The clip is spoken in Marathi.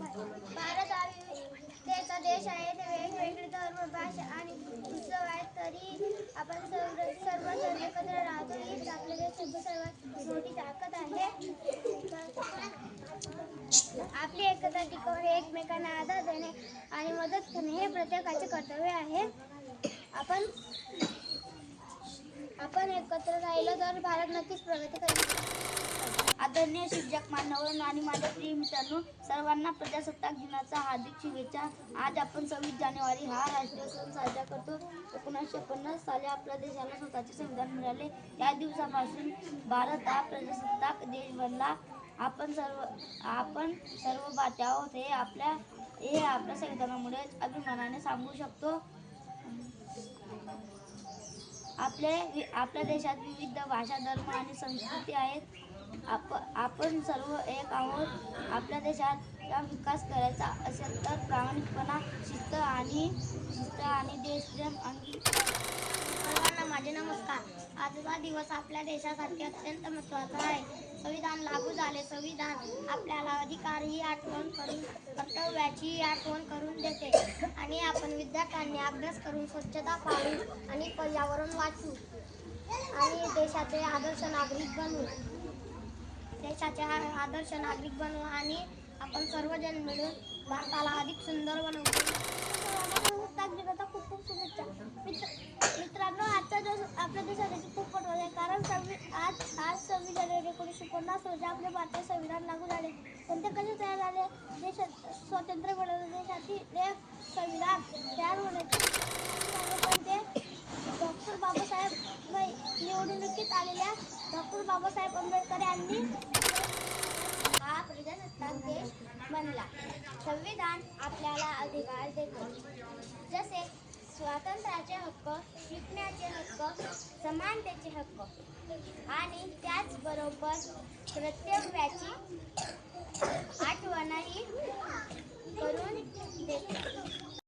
भारत हा विविधतेचा देश आहे. वेगवेगळे धर्म, भाषा आणि उत्सव आहेत, तरी आपण सर्वजण एकत्र राहतो. हीच आपल्या देशाची सर्वात मोठी ताकद आहे. आपली एकता टिकवणे, एकमेकांना आदर देणे आणि मदत करणे हे प्रत्येकाचे कर्तव्य आहे. आपण एकत्र राहिलो तर भारत नक्कीच प्रगती करेल. आदरणीय शिक्षक मान्यवर आणि माझ्या प्रिय मित्रांनो, सर्वांना प्रजासत्ताक दिनाच्या हार्दिक शुभेच्छा. आज आपण 26 जानेवारी हा राष्ट्रीय सण साजरा करतो. 1950 साली आपल्या देशाला स्वतःचे संविधान मिळाले. या दिवसापासून भारत हा प्रजासत्ताक देश बनला. आपण सर्व भारतीय आहोत हे आपल्या संविधानामुळेच अभिमानाने सांगू शकतो. आपल्या देशात विविध भाषा, धर्म आणि संस्कृती आहेत. आपण सर्व एक आहोत. आपल्या देशाचा विकास करायचा असेल तर प्रामाणिकपणा, शिस्त आणि देशप्रेम सर्वांना माझे नमस्कार. आजचा दिवस आपल्या देशासाठी अत्यंत महत्त्वाचा आहे. संविधान लागू झाले. संविधान आपल्याला अधिकारही आठवण करून, कर्तव्याची आठवण करून देते आणि आपण विद्यार्थ्यांनी अभ्यास करून, स्वच्छता पाळू आणि पर्यावरण वाचवू आणि देशाचे आदर्श नागरिक बनवू आणि आपण सर्वजण मिळून भारताला अधिक सुंदर बनवू. प्रजासत्ताक दिनाच्या खूप खूप शुभेच्छा. मित्रांनो, आजचा दिवस आपल्या देशासाठी खूप महत्त्वाचा आहे, कारण आज 26 जानेवारी 1950 रोजी आपले भारतीय संविधान लागू झाले. पण ते कसे तयार झाले? स्वातंत्र्य मिळवलं देशातील एक संविधान तयार होण्याची पण ते डॉक्टर बाबासाहेब निवडणुकीत आलेल्या डॉक्टर बाबासाहेब आंबेडकर यांनी हा प्रजासत्ताक देश बनला. संविधान आपल्याला अधिकार देतो, जसे स्वातंत्र्याचे हक्क, शिकण्याचे हक्क, समानतेचे हक्क आणि त्याचबरोबर कर्तव्याची आठवणही करून देते.